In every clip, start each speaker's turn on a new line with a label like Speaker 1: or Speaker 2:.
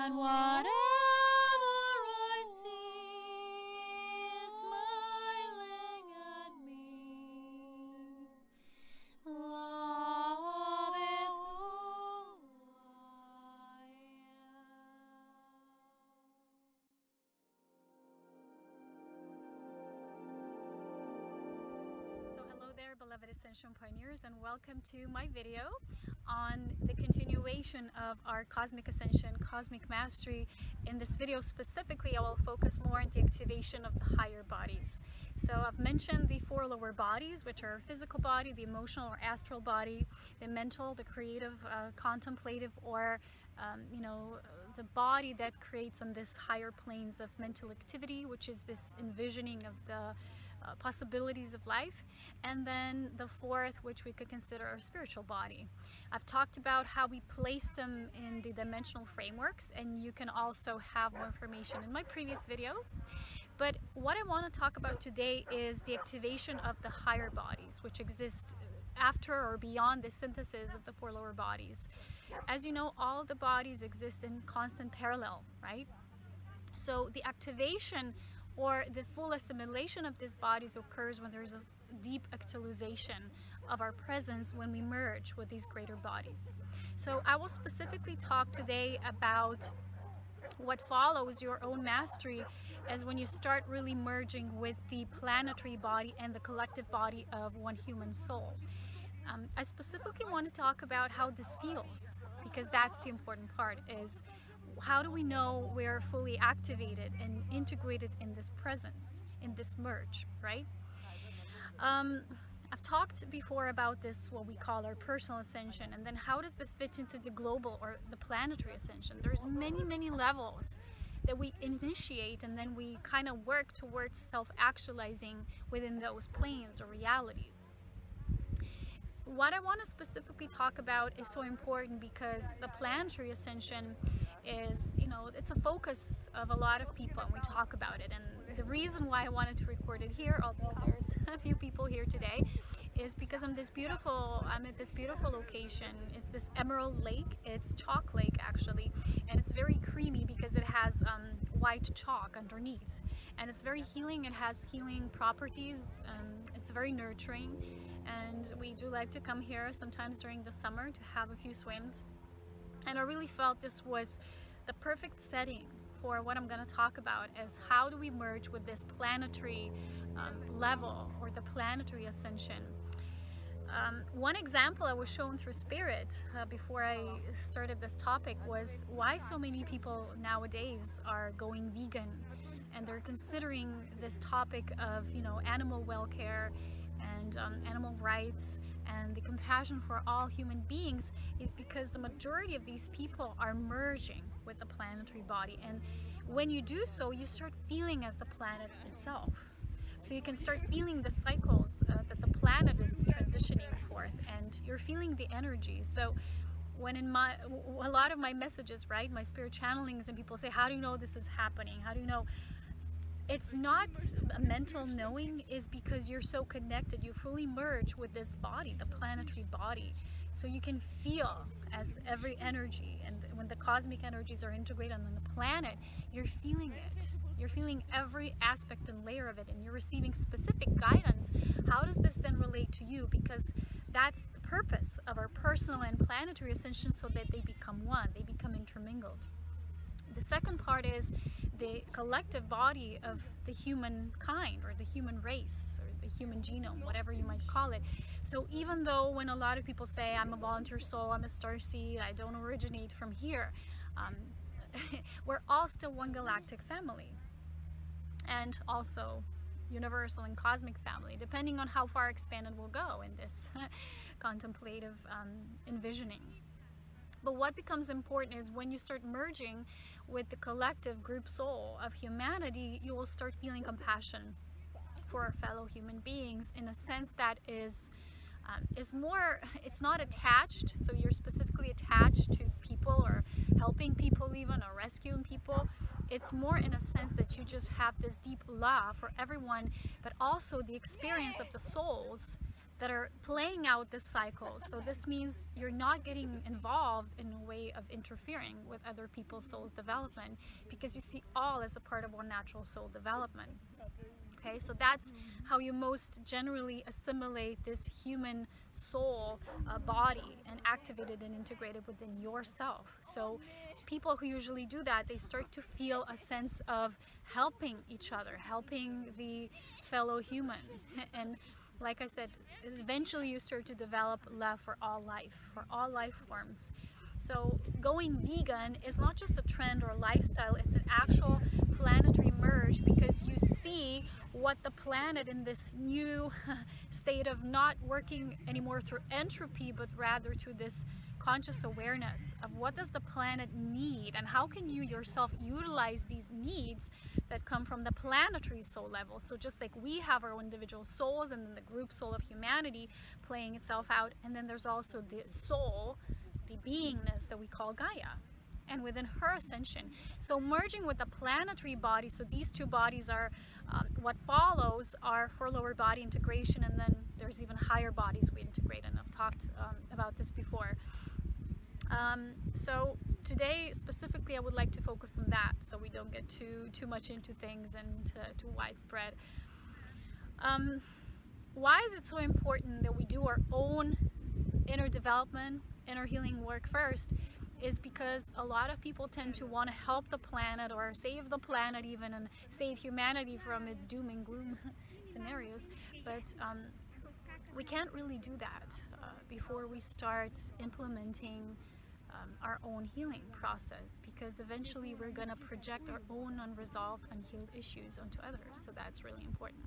Speaker 1: and whatever I see is smiling at me. Love is who I am. So hello there, beloved Ascension Pioneers, and welcome to my video on the continuation of our Cosmic Ascension, Cosmic Mastery. In this video specifically, I will focus more on the activation of the higher bodies. So I've mentioned the four lower bodies, which are physical body, the emotional or astral body, the mental, the creative, contemplative, or the body that creates on this higher planes of mental activity, which is this envisioning of the possibilities of life, and then the fourth, which we could consider our spiritual body. I've talked about how we place them in the dimensional frameworks, and you can also have more information in my previous videos. But what I want to talk about today is the activation of the higher bodies, which exist after or beyond the synthesis of the four lower bodies. As you know, all the bodies exist in constant parallel, right? So the activation or the full assimilation of these bodies occurs when there's a deep actualization of our presence when we merge with these greater bodies. So I will specifically talk today about what follows your own mastery as when you start really merging with the planetary body and the collective body of one human soul. I specifically want to talk about how this feels, because that's the important part, is how do we know we're fully activated and integrated in this presence, in this merge, right? I've talked before about this, what we call our personal ascension, and then how does this fit into the global or the planetary ascension? There's many levels that we initiate, and then we kind of work towards self-actualizing within those planes or realities. What I want to specifically talk about is so important because the planetary ascension is, it's a focus of a lot of people, and we talk about it. And the reason why I wanted to record it here, although there's a few people here today, is because I'm at this beautiful location. It's this Emerald Lake. It's Chalk Lake, actually, and it's very creamy because it has white chalk underneath, and it's very healing. It has healing properties. It's very nurturing, and we do like to come here sometimes during the summer to have a few swims. And I really felt this was the perfect setting for what I'm going to talk about, is how do we merge with this planetary level or the planetary ascension. One example I was shown through Spirit before I started this topic was why so many people nowadays are going vegan, and they're considering this topic of animal welfare and animal rights and the compassion for all human beings, is because the majority of these people are merging with the planetary body. And when you do so, you start feeling as the planet itself. So you can start feeling the cycles that the planet is transitioning forth, and you're feeling the energy. So when in a lot of my messages, right, my spirit channelings, and people say, how do you know this is happening? How do you know? It's not a mental knowing, is because you're so connected. You fully merge with this body, the planetary body. So you can feel as every energy, and when the cosmic energies are integrated on the planet, you're feeling it. You're feeling every aspect and layer of it, and you're receiving specific guidance. How does this then relate to you? Because that's the purpose of our personal and planetary ascension, so that they become one, they become intermingled. The second part is the collective body of the humankind, or the human race, or the human genome, whatever you might call it. So even though when a lot of people say, I'm a volunteer soul, I'm a starseed, I don't originate from here, we're all still one galactic family, and also universal and cosmic family, depending on how far expanded we'll go in this contemplative envisioning. But what becomes important is when you start merging with the collective group soul of humanity, you will start feeling compassion for our fellow human beings in a sense that is more, it's not attached, so you're specifically attached to people or helping people even, or rescuing people. It's more in a sense that you just have this deep love for everyone, but also the experience of the souls that are playing out this cycle. So this means you're not getting involved in a way of interfering with other people's soul's development, because you see all as a part of one natural soul development. Okay, so that's how you most generally assimilate this human soul body and activate it and integrate it within yourself. So people who usually do that, they start to feel a sense of helping each other, helping the fellow human. And like I said, eventually you start to develop love for all life forms. So going vegan is not just a trend or a lifestyle, it's an actual planetary merge, because you see what the planet in this new state of not working anymore through entropy, but rather through this conscious awareness of what does the planet need, and how can you yourself utilize these needs that come from the planetary soul level. So just like we have our own individual souls, and then the group soul of humanity playing itself out, and then there's also the soul, the beingness that we call Gaia, and within her ascension. So merging with the planetary body, so these two bodies are what follows are for lower body integration, and then there's even higher bodies we integrate, and I've talked about this before. So today specifically I would like to focus on that, so we don't get too much into things and too widespread. Why is it so important that we do our own inner development, inner healing work first? Is because a lot of people tend to want to help the planet or save the planet even, and save humanity from its doom and gloom scenarios, but we can't really do that before we start implementing our own healing process, because eventually we're going to project our own unresolved, unhealed issues onto others. So that's really important.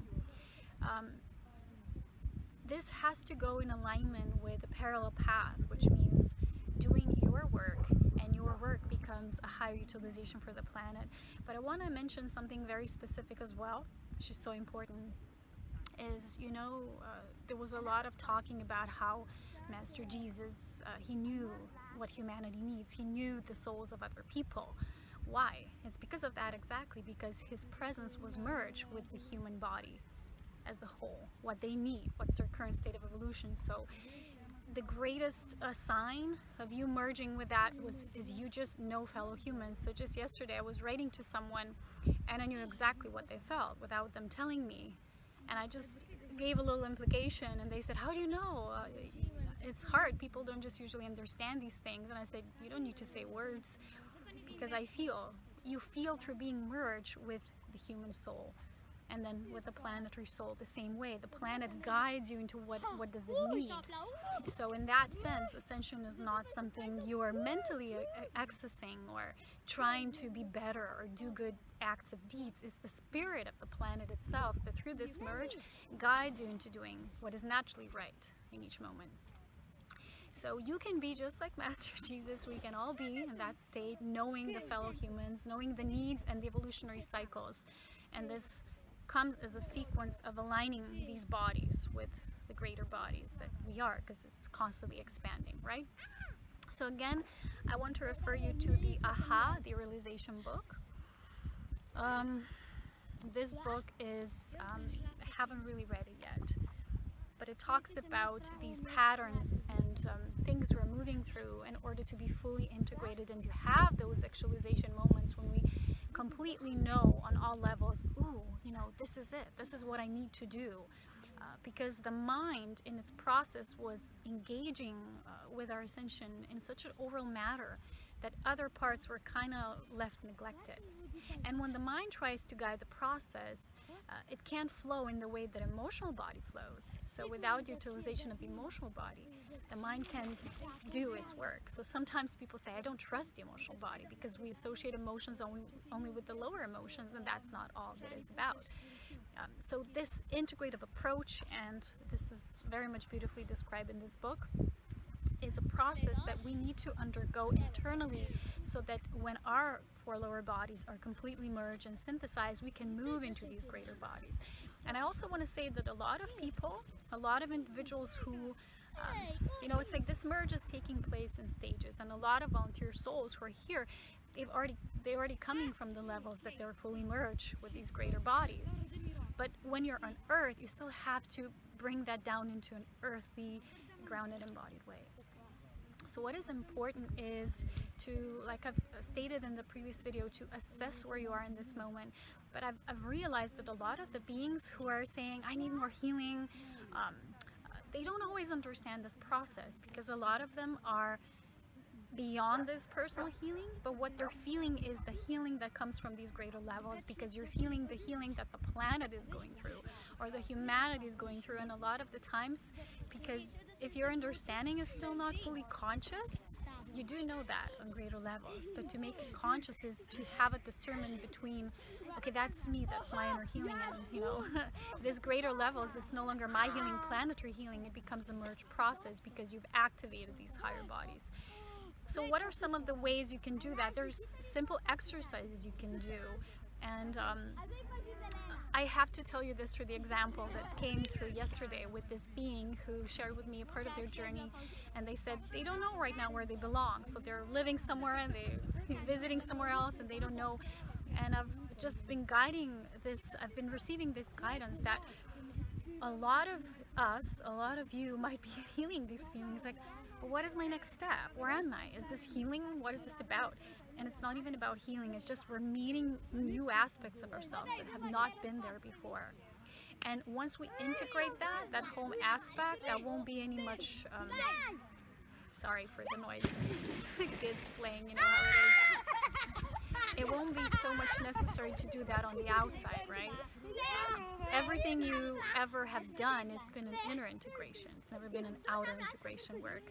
Speaker 1: This has to go in alignment with a parallel path, which means doing your work, and your work becomes a higher utilization for the planet. But I want to mention something very specific as well, which is so important, is, you know, there was a lot of talking about how Master Jesus, he knew what humanity needs. He knew the souls of other people. Why? It's because of that exactly, because his presence was merged with the human body as the whole, what they need, what's their current state of evolution. So the greatest sign of you merging with that is you just know fellow humans. So just yesterday I was writing to someone, and I knew exactly what they felt without them telling me, and I just gave a little implication, and they said, how do you know? It's hard, people don't just usually understand these things. And I said, you don't need to say words, because you feel through being merged with the human soul, and then with the planetary soul the same way. The planet guides you into what does it need. So in that sense, ascension is not something you are mentally accessing or trying to be better or do good acts of deeds. It's the spirit of the planet itself that through this merge guides you into doing what is naturally right in each moment. So you can be just like Master Jesus. We can all be in that state, knowing the fellow humans, knowing the needs and the evolutionary cycles. And this comes as a sequence of aligning these bodies with the greater bodies that we are, because it's constantly expanding, right? So again, I want to refer you to the Aha, the Realization book. This book is, I haven't really read it yet, but it talks about these patterns and things we're moving through in order to be fully integrated and to have those actualization moments when we completely know on all levels, ooh, you know, this is it, this is what I need to do. Because the mind in its process was engaging with our ascension in such an overall manner that other parts were kind of left neglected. And when the mind tries to guide the process, it can't flow in the way that emotional body flows. So without utilization of the emotional body, the mind can't do its work. So sometimes people say, I don't trust the emotional body, because we associate emotions only with the lower emotions, and that's not all that it's about. So this integrative approach, and this is very much beautifully described in this book, is a process that we need to undergo internally, so that when our four lower bodies are completely merged and synthesized, we can move into these greater bodies. And I also want to say that a lot of people, a lot of individuals who, you know, it's like this merge is taking place in stages, and a lot of volunteer souls who are here, they're already coming from the levels that they're fully merged with these greater bodies. But when you're on Earth, you still have to bring that down into an earthly, grounded, embodied way. So what is important is to, like I've stated in the previous video, to assess where you are in this moment. But I've realized that a lot of the beings who are saying, I need more healing, they don't always understand this process, because a lot of them are beyond this personal healing, but what they're feeling is the healing that comes from these greater levels, because you're feeling the healing that the planet is going through or the humanity is going through. And a lot of the times, because if your understanding is still not fully conscious, you do know that on greater levels, but to make it conscious is to have a discernment between, okay, that's me, that's my inner healing, and you know, this greater levels, it's no longer my healing, planetary healing, it becomes a merged process because you've activated these higher bodies. So what are some of the ways you can do that? There's simple exercises you can do, and I have to tell you this through the example that came through yesterday with this being who shared with me a part of their journey, and they said they don't know right now where they belong, so they're living somewhere and they're visiting somewhere else and they don't know. And I've just been guiding this, I've been receiving this guidance that a lot of us, a lot of you might be feeling these feelings like, but what is my next step? Where am I? Is this healing? What is this about? And it's not even about healing, it's just we're meeting new aspects of ourselves that have not been there before. And once we integrate that home aspect, that won't be any much, sorry for the noise, kids playing, you know how it is. It won't be so much necessary to do that on the outside, right? Everything you ever have done, it's been an inner integration. It's never been an outer integration work.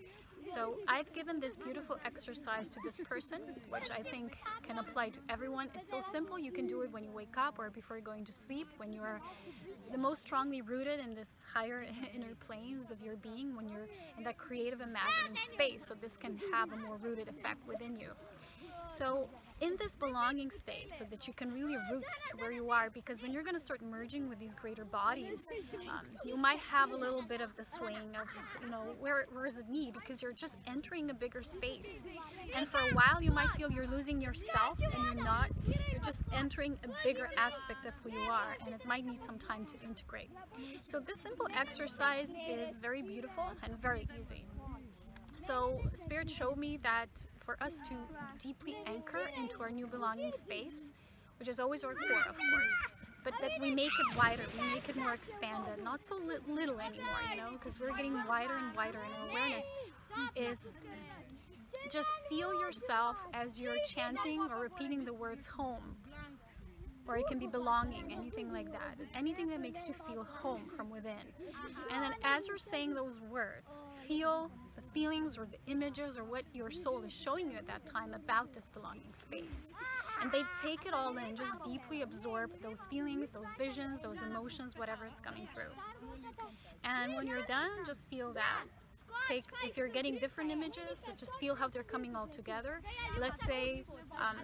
Speaker 1: So I've given this beautiful exercise to this person, which I think can apply to everyone. It's so simple. You can do it when you wake up or before you're going to sleep, when you are the most strongly rooted in this higher inner planes of your being, when you're in that creative imagining space. So this can have a more rooted effect within you. So in this belonging state, so that you can really root to where you are, because when you're going to start merging with these greater bodies, you might have a little bit of the swing of, you know, where is it me? Because you're just entering a bigger space. And for a while you might feel you're losing yourself, and you're not. You're just entering a bigger aspect of who you are, and it might need some time to integrate. So this simple exercise is very beautiful and very easy. So Spirit showed me that for us to deeply anchor into our new belonging space, which is always our core, of course, but that we make it wider, we make it more expanded, not so little anymore, you know, because we're getting wider and wider in our awareness, is just feel yourself as you're chanting or repeating the words home, or it can be belonging, anything like that, anything that makes you feel home from within. And then as you're saying those words, feel the feelings or the images or what your soul is showing you at that time about this belonging space. And they take it all in, just deeply absorb those feelings, those visions, those emotions, whatever it's coming through. And when you're done, just feel that. If you're getting different images, just feel how they're coming all together. Let's say,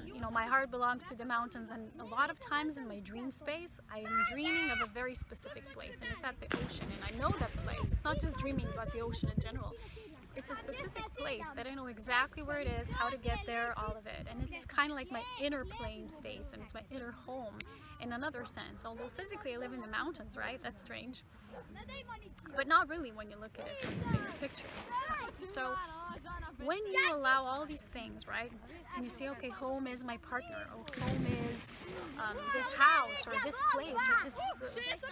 Speaker 1: you know, my heart belongs to the mountains, and a lot of times in my dream space, I am dreaming of a very specific place, and it's at the ocean, and I know that place. It's not just dreaming about the ocean in general. It's a specific place that I know exactly where it is, how to get there, all of it. And it's kind of like my inner plane states, and it's my inner home in another sense. Although physically I live in the mountains, right? That's strange. But not really when you look at it from the bigger picture. So when you allow all these things, right, and you say, okay, home is my partner, or home is this house, or this place, or this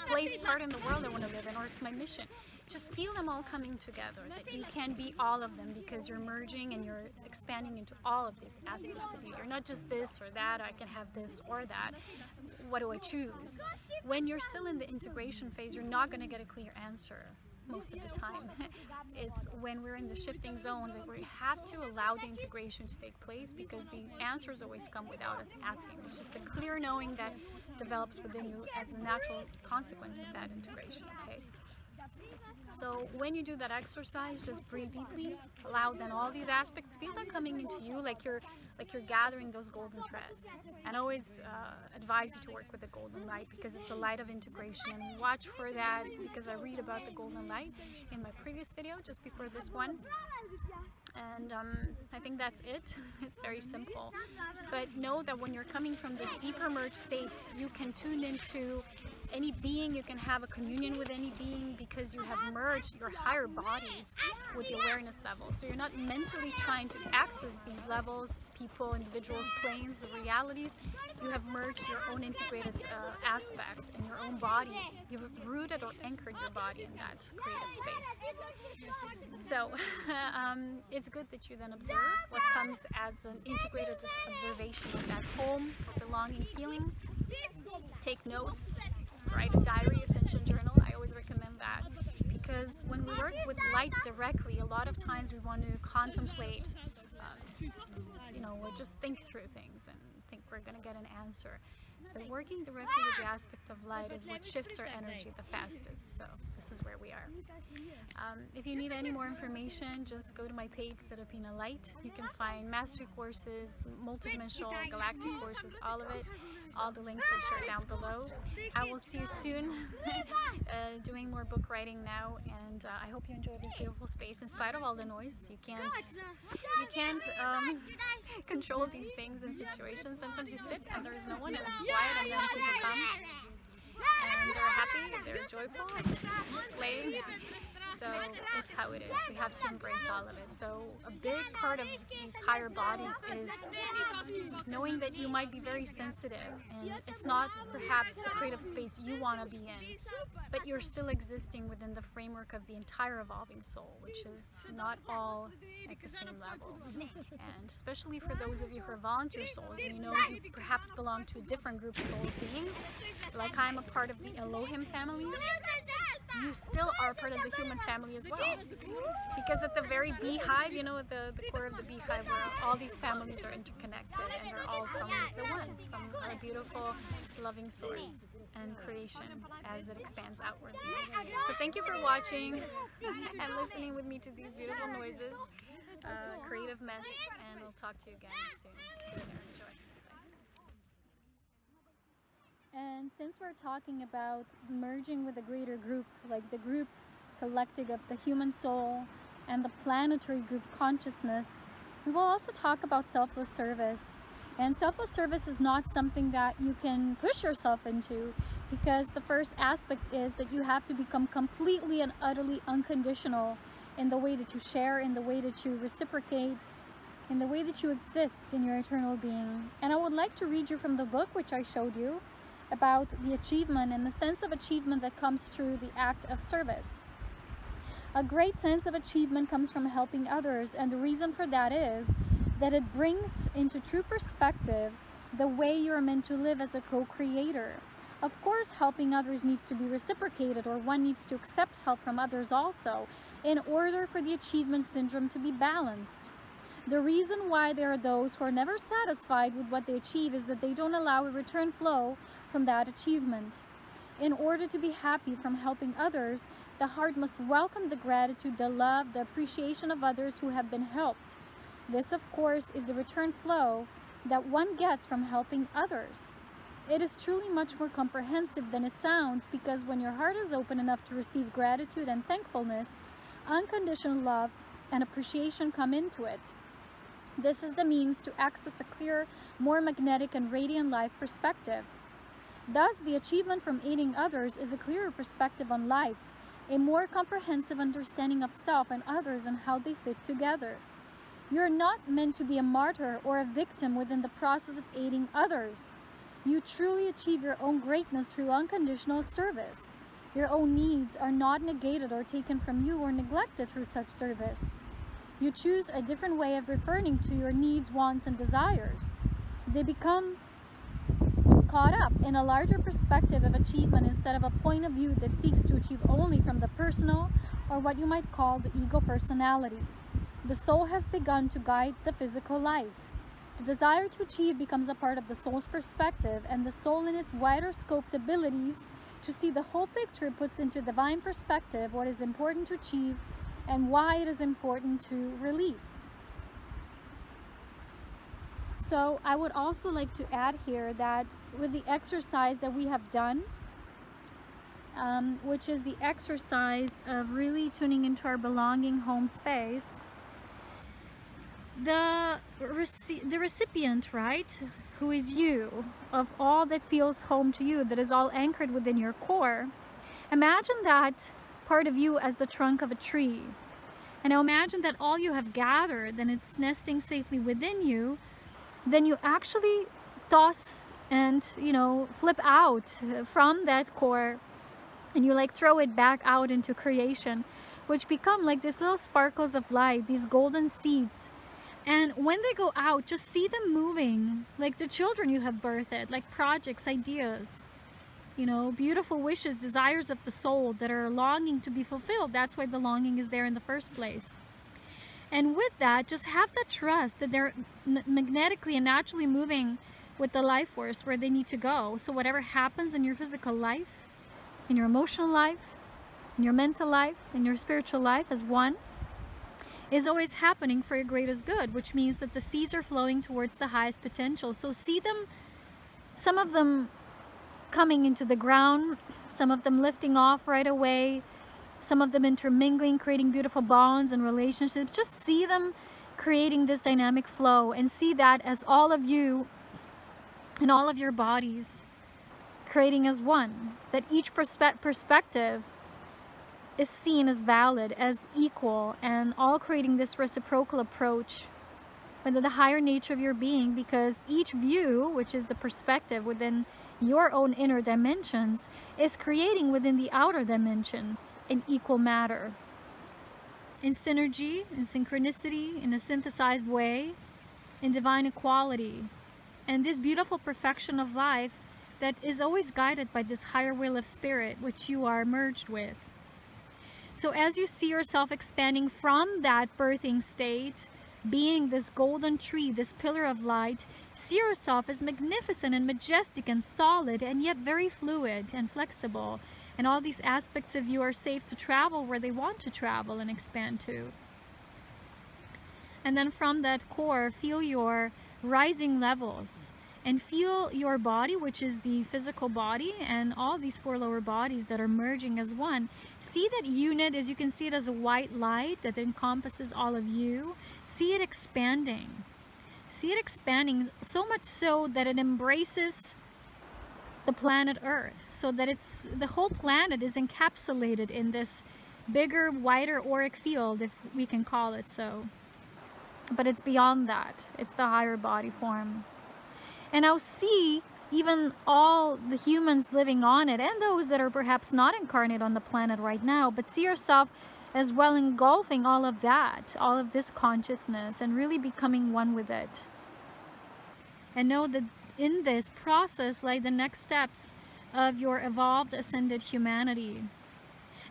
Speaker 1: place part in the world I want to live in, or it's my mission. Just feel them all coming together, that you can be all of them, because you're merging and you're expanding into all of these aspects of you. You're not just this or that, I can have this or that. What do I choose? When you're still in the integration phase, you're not going to get a clear answer most of the time. It's when we're in the shifting zone that we have to allow the integration to take place, because the answers always come without us asking. It's just a clear knowing that develops within you as a natural consequence of that integration, okay? So when you do that exercise, just breathe deeply, allow then all these aspects, feel them coming into you like you're gathering those golden threads. And I always advise you to work with the golden light, because it's a light of integration, and watch for that, because I read about the golden light in my previous video just before this one. And I think that's it. It's very simple. But know that when you're coming from this deeper merged states, you can tune into any being. You can have a communion with any being because you have merged your higher bodies with the awareness level. So you're not mentally trying to access these levels, people, individuals, planes, realities. You have merged your own integrated aspect in your own body. You've rooted or anchored your body in that creative space. So it's good that you then observe what comes as an integrated observation of that home or belonging feeling. Take notes, write a diary, ascension journal. I always recommend that, because when we work with light directly, a lot of times we want to contemplate, you know, we'll just think through things and think we're going to get an answer. But working directly with the aspect of light is what shifts our energy the fastest. So this is where we are. If you need any more information, just go to my page, Serapina Light. You can find mastery courses, multidimensional, galactic courses, all of it. All the links are shared down below. I will see you soon, doing more book writing now, and I hope you enjoy this beautiful space in spite of all the noise. You can't control these things and situations. Sometimes you sit and there's no one and it's quiet, and then people come and they're happy, they're joyful, playing. So it's how it is. We have to embrace all of it. So a big part of these higher bodies is knowing that you might be very sensitive and it's not perhaps the creative space you want to be in, but you're still existing within the framework of the entire evolving soul, which is not all at the same level. And especially for those of you who are volunteer souls, and you know you perhaps belong to a different group of soul beings, like I'm a part of the Elohim family, you still are part of the human family as well. Because at the very beehive, you know, at the core of the beehive, where all these families are interconnected and they're all from the one, from our beautiful, loving source and creation as it expands outwardly. So thank you for watching and listening with me to these beautiful noises, creative mess, and we'll talk to you again soon. Enjoy. And since we're talking about merging with a greater group, like the group collective of the human soul and the planetary group consciousness, we will also talk about selfless service. And selfless service is not something that you can push yourself into, because the first aspect is that you have to become completely and utterly unconditional in the way that you share, in the way that you reciprocate, in the way that you exist in your eternal being. And I would like to read you from the book which I showed you, about the achievement and the sense of achievement that comes through the act of service. A great sense of achievement comes from helping others, and the reason for that is that it brings into true perspective the way you're meant to live as a co-creator. Of course, helping others needs to be reciprocated, or one needs to accept help from others also, in order for the achievement syndrome to be balanced. The reason why there are those who are never satisfied with what they achieve is that they don't allow a return flow from that achievement. In order to be happy from helping others, the heart must welcome the gratitude, the love, the appreciation of others who have been helped. This, of course, is the return flow that one gets from helping others. It is truly much more comprehensive than it sounds, because when your heart is open enough to receive gratitude and thankfulness, unconditional love and appreciation come into it. This is the means to access a clearer, more magnetic and radiant life perspective. Thus, the achievement from aiding others is a clearer perspective on life, a more comprehensive understanding of self and others and how they fit together. You're not meant to be a martyr or a victim within the process of aiding others. You truly achieve your own greatness through unconditional service. Your own needs are not negated or taken from you or neglected through such service. You choose a different way of referring to your needs, wants, and desires. They become caught up in a larger perspective of achievement instead of a point of view that seeks to achieve only from the personal, or what you might call the ego personality. The soul has begun to guide the physical life. The desire to achieve becomes a part of the soul's perspective, and the soul in its wider scoped abilities to see the whole picture puts into divine perspective what is important to achieve and why it is important to release. So I would also like to add here that with the exercise that we have done, which is the exercise of really tuning into our belonging home space, the recipient, right, who is you, of all that feels home to you, that is all anchored within your core. Imagine that part of you as the trunk of a tree. And now imagine that all you have gathered and it's nesting safely within you. Then you actually toss and, flip out from that core, and you like throw it back out into creation, which become like these little sparkles of light, these golden seeds. And when they go out, just see them moving like the children you have birthed, like projects, ideas, beautiful wishes, desires of the soul that are longing to be fulfilled. That's why the longing is there in the first place. And with that, just have the trust that they're magnetically and naturally moving with the life force where they need to go. So whatever happens in your physical life, in your emotional life, in your mental life, in your spiritual life as one, is always happening for your greatest good, which means that the seeds are flowing towards the highest potential. So see them, some of them coming into the ground, some of them lifting off right away, some of them intermingling, creating beautiful bonds and relationships. Just see them creating this dynamic flow, and see that as all of you and all of your bodies creating as one, that each perspective is seen as valid, as equal, and all creating this reciprocal approach within the higher nature of your being, because each view, which is the perspective within your own inner dimensions, is creating within the outer dimensions in equal matter, in synergy, in synchronicity, in a synthesized way, in divine equality, and this beautiful perfection of life that is always guided by this higher will of spirit which you are merged with. So as you see yourself expanding from that birthing state, being this golden tree, this pillar of light, see yourself as magnificent and majestic and solid, and yet very fluid and flexible. And all these aspects of you are safe to travel where they want to travel and expand to. And then from that core, feel your rising levels, and feel your body, which is the physical body, and all these four lower bodies that are merging as one. See that unit, as you can see it as a white light that encompasses all of you. See it expanding. See it expanding so much so that it embraces the planet Earth, so that the whole planet is encapsulated in this bigger, wider auric field, if we can call it so. But it's beyond that. It's the higher body form. And I'll see even all the humans living on it, and those that are perhaps not incarnate on the planet right now, but see yourself as well engulfing all of that, all of this consciousness, and really becoming one with it. And know that in this process lie the next steps of your evolved ascended humanity.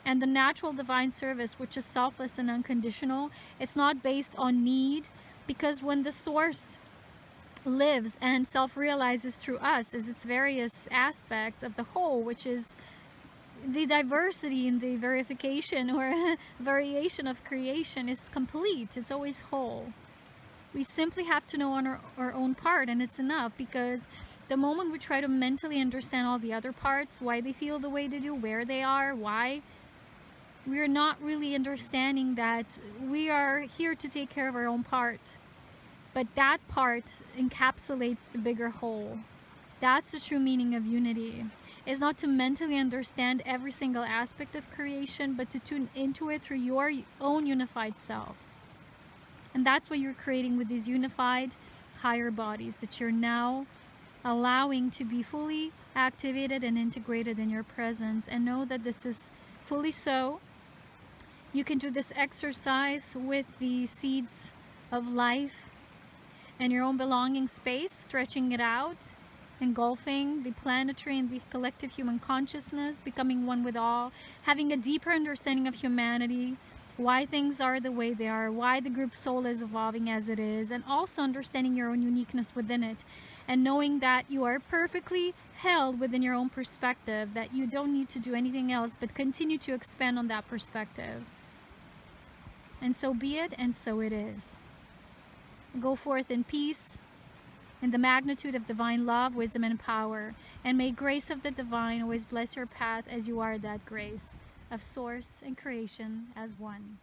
Speaker 1: And the natural divine service, which is selfless and unconditional. It's not based on need, because when the source lives and self-realizes through us as its various aspects of the whole, which is the diversity in the verification or variation of creation, is complete. It's always whole. We simply have to know on our own part, and it's enough, because the moment we try to mentally understand all the other parts, why they feel the way they do, where they are, why, we're not really understanding that we are here to take care of our own part. But that part encapsulates the bigger whole. That's the true meaning of unity. It's not to mentally understand every single aspect of creation, but to tune into it through your own unified self. And that's what you're creating with these unified higher bodies that you're now allowing to be fully activated and integrated in your presence. And know that this is fully so. You can do this exercise with the seeds of life and your own belonging space, stretching it out, engulfing the planetary and the collective human consciousness, becoming one with all, having a deeper understanding of humanity, why things are the way they are, why the group soul is evolving as it is, and also understanding your own uniqueness within it, and knowing that you are perfectly held within your own perspective, that you don't need to do anything else but continue to expand on that perspective. And so be it, and so it is. Go forth in peace, in the magnitude of divine love, wisdom, and power. And may grace of the divine always bless your path, as you are that grace of source and creation as one.